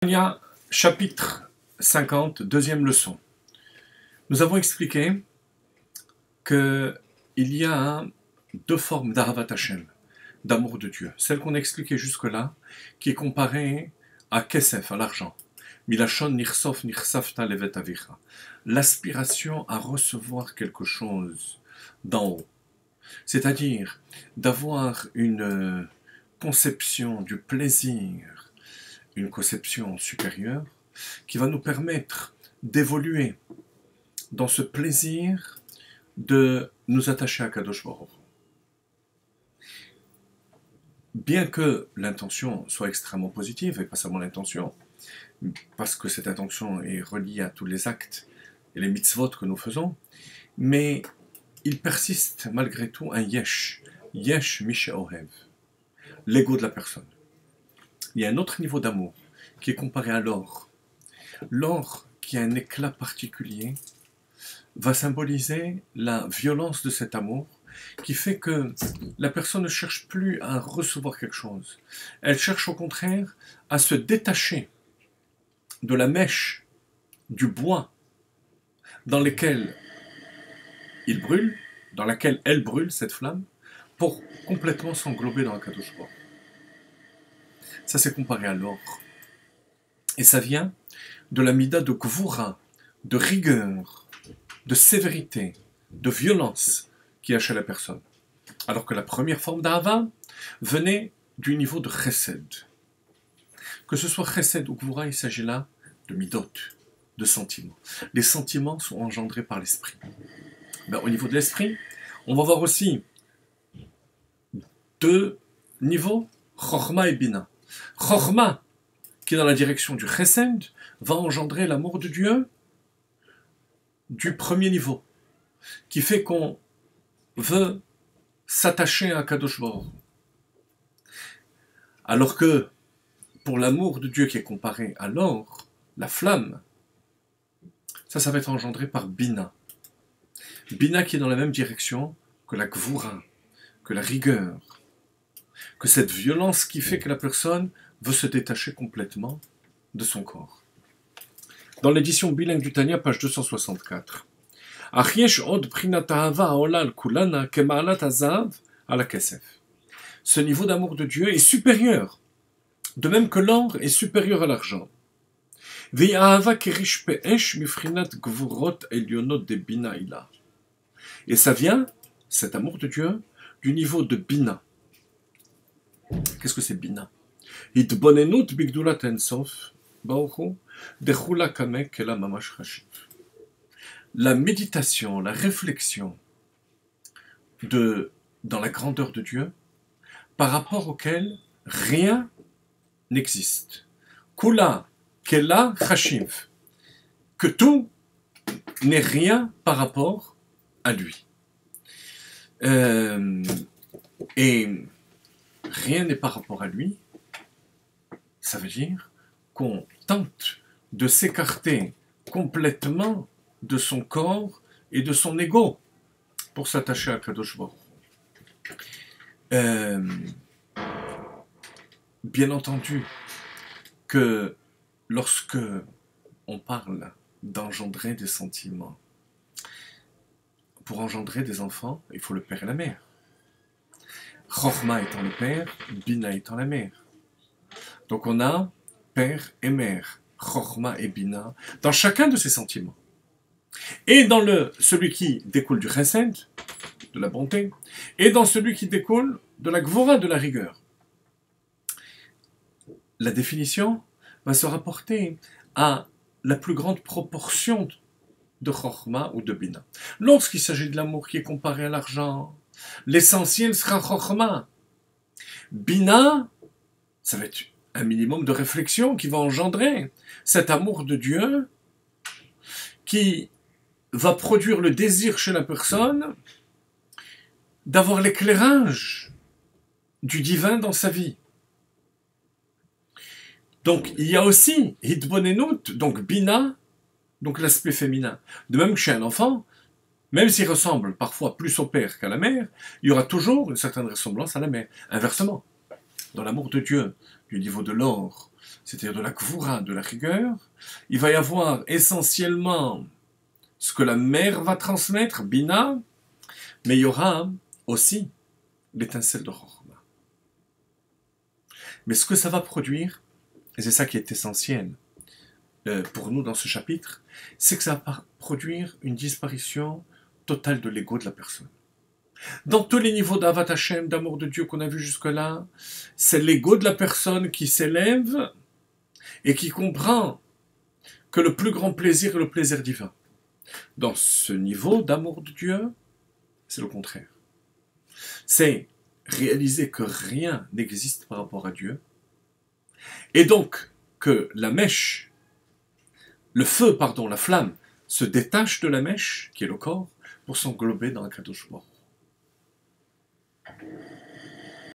Tanya, chapitre 50, deuxième leçon. Nous avons expliqué qu'il y a deux formes d'Ahavat Hashem, d'amour de Dieu. Celle qu'on a expliquée jusque-là, qui est comparée à Kesef, à l'argent. Milachon nirsof nirsafta levet avicha. L'aspiration à recevoir quelque chose d'en haut. C'est-à-dire d'avoir une conception du plaisir, une conception supérieure qui va nous permettre d'évoluer dans ce plaisir de nous attacher à Kadosh Baruch. Bien que l'intention soit extrêmement positive, et pas seulement l'intention, parce que cette intention est reliée à tous les actes et les mitzvot que nous faisons, mais il persiste malgré tout un yesh mishe ohev, l'ego de la personne. Il y a un autre niveau d'amour qui est comparé à l'or. L'or, qui a un éclat particulier, va symboliser la violence de cet amour qui fait que la personne ne cherche plus à recevoir quelque chose. Elle cherche au contraire à se détacher de la mèche, du bois dans lequel il brûle, dans laquelle elle brûle, cette flamme, pour complètement s'englober dans la Kadosh Baruch. Ça, c'est comparé à l'or. Et ça vient de la mida de gvura, de rigueur, de sévérité, de violence qu'il y a chez la personne. Alors que la première forme d'Ahava venait du niveau de chesed. Que ce soit chesed ou gvura, il s'agit là de midot, de sentiments. Les sentiments sont engendrés par l'esprit. Au niveau de l'esprit, on va voir aussi deux niveaux, chorma et bina. Chorma, qui est dans la direction du chesed, va engendrer l'amour de Dieu du premier niveau, qui fait qu'on veut s'attacher à Kadosh Baruch. Alors que pour l'amour de Dieu qui est comparé à l'or, la flamme, ça va être engendré par bina. Bina qui est dans la même direction que la gvura, que la rigueur, que cette violence qui fait que la personne veut se détacher complètement de son corps. Dans l'édition bilingue du Tanya, page 264. Ce niveau d'amour de Dieu est supérieur, de même que l'or est supérieur à l'argent. Et ça vient, cet amour de Dieu, du niveau de bina. Qu'est-ce que c'est bina? La méditation, la réflexion dans la grandeur de Dieu, par rapport auquel rien n'existe. Kula, kela, chashiv. Que tout n'est rien par rapport à lui. Et rien n'est par rapport à lui, ça veut dire qu'on tente de s'écarter complètement de son corps et de son ego pour s'attacher à Kadosh Baruch. Bien entendu que lorsque on parle d'engendrer des sentiments, pour engendrer des enfants, il faut le père et la mère. Chorma étant le père, Bina étant la mère. Donc on a père et mère, Chorma et Bina, dans chacun de ces sentiments. Et dans celui qui découle du chesed, de la bonté, et dans celui qui découle de la gvora, de la rigueur. La définition va se rapporter à la plus grande proportion de Chorma ou de Bina. Lorsqu'il s'agit de l'amour qui est comparé à l'argent, l'essentiel sera Chorma. Bina, ça va être un minimum de réflexion qui va engendrer cet amour de Dieu qui va produire le désir chez la personne d'avoir l'éclairage du divin dans sa vie. Donc il y a aussi Hitbonenut, donc Bina, donc l'aspect féminin. De même que chez un enfant, même s'il ressemble parfois plus au père qu'à la mère, il y aura toujours une certaine ressemblance à la mère. Inversement, dans l'amour de Dieu, du niveau de l'or, c'est-à-dire de la kvoura, de la rigueur. Il va y avoir essentiellement ce que la mère va transmettre, Bina, mais il y aura aussi l'étincelle de Chorma. Mais ce que ça va produire, et c'est ça qui est essentiel pour nous dans ce chapitre, c'est que ça va produire une disparition totale de l'ego de la personne. Dans tous les niveaux d'Avat Hashem, d'amour de Dieu qu'on a vu jusque-là, c'est l'ego de la personne qui s'élève et qui comprend que le plus grand plaisir est le plaisir divin. Dans ce niveau d'amour de Dieu, c'est le contraire. C'est réaliser que rien n'existe par rapport à Dieu, et donc que la mèche, le feu, pardon, la flamme, se détache de la mèche, qui est le corps, pour s'englober dans la Kadosh Baruch Hu.